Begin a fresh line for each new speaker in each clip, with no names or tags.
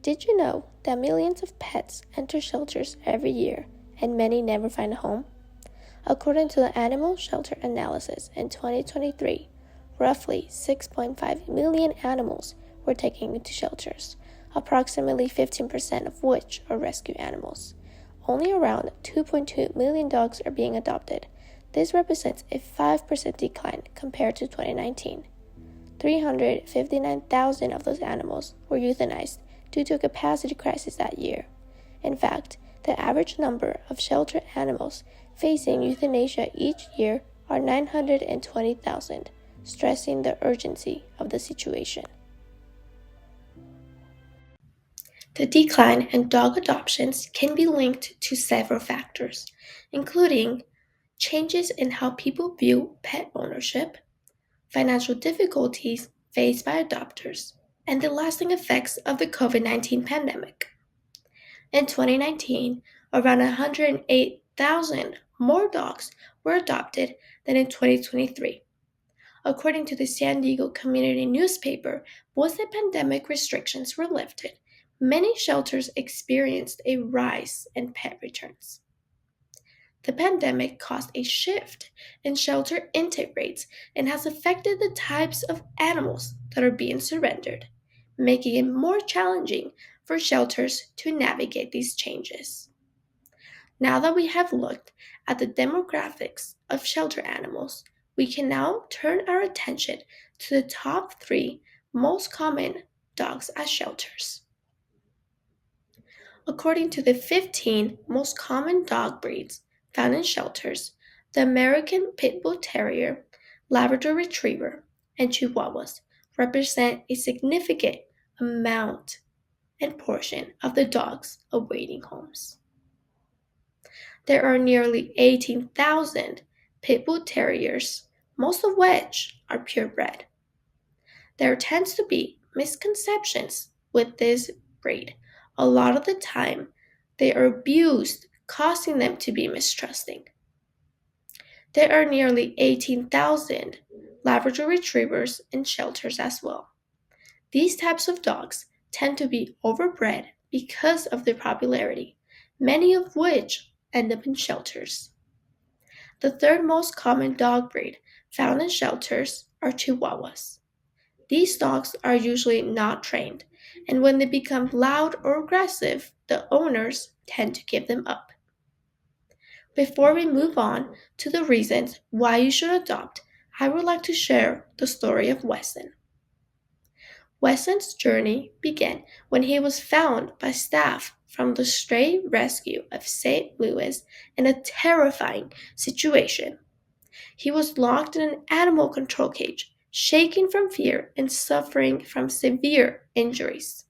Did you know that millions of pets enter shelters every year and many never find a home? According to the Animal Shelter Analysis in 2023, roughly 6.5 million animals were taken into shelters, approximately 15% of which are rescue animals. Only around 2.2 million dogs are being adopted. This represents a 5% decline compared to 2019. 359,000 of those animals were euthanized due to a capacity crisis that year. In fact, the average number of shelter animals facing euthanasia each year are 920,000, stressing the urgency of the situation. The decline in dog adoptions can be linked to several factors, including changes in how people view pet ownership, financial difficulties faced by adopters, and the lasting effects of the COVID-19 pandemic. In 2019, around 108,000 more dogs were adopted than in 2023. According to the San Diego Community newspaper, once the pandemic restrictions were lifted, many shelters experienced a rise in pet returns. The pandemic caused a shift in shelter intake rates and has affected the types of animals that are being surrendered, making it more challenging for shelters to navigate these changes. Now that we have looked at the demographics of shelter animals, we can now turn our attention to the top 3 most common dogs at shelters. According to the 15 most common dog breeds found in shelters, the American Pit Bull Terrier, Labrador Retriever, and Chihuahuas represent a significant amount and portion of the dogs awaiting homes. There are nearly 18,000 Pit Bull Terriers, most of which are purebred. There tends to be misconceptions with this breed. A lot of the time, they are abused, causing them to be mistrusting. There are nearly 18,000 Labrador Retrievers in shelters as well. These types of dogs tend to be overbred because of their popularity, many of which end up in shelters. The third most common dog breed found in shelters are Chihuahuas. These dogs are usually not trained, and when they become loud or aggressive, the owners tend to give them up. Before we move on to the reasons why you should adopt, I would like to share the story of Weston. Weston's journey began when he was found by staff from the stray rescue of St. Louis in a terrifying situation. He was locked in an animal control cage, shaking from fear and suffering from severe injuries.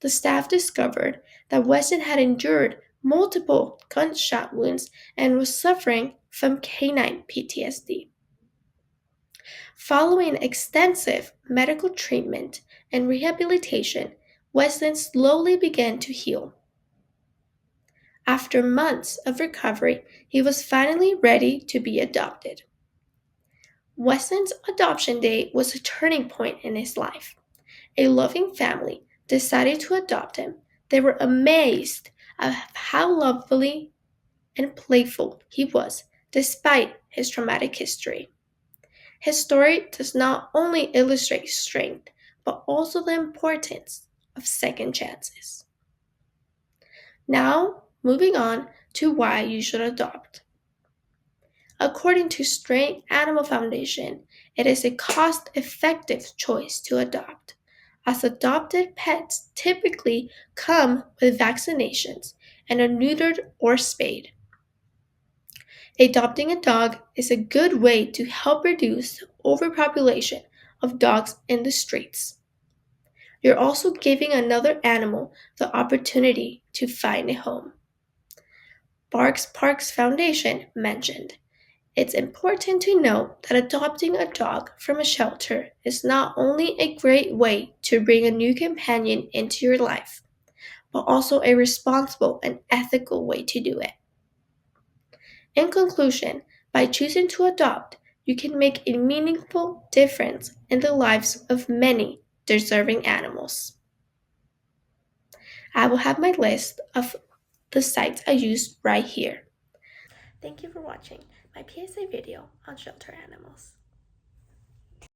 The staff discovered that Weston had endured multiple gunshot wounds and was suffering from canine PTSD. Following extensive medical treatment and rehabilitation, Weston slowly began to heal. After months of recovery, he was finally ready to be adopted. Weston's adoption day was a turning point in his life. A loving family decided to adopt him. They were amazed at how lovely and playful he was, despite his traumatic history. His story does not only illustrate strength, but also the importance of second chances. Now, moving on to why you should adopt. According to Stray Animal Foundation, it is a cost-effective choice to adopt, as adopted pets typically come with vaccinations and are neutered or spayed. Adopting a dog is a good way to help reduce the overpopulation of dogs in the streets. You're also giving another animal the opportunity to find a home. Barks Parks Foundation mentioned, it's important to note that adopting a dog from a shelter is not only a great way to bring a new companion into your life, but also a responsible and ethical way to do it. In conclusion, by choosing to adopt, you can make a meaningful difference in the lives of many deserving animals. I will have my list of the sites I used right here. Thank you for watching my PSA video on shelter animals.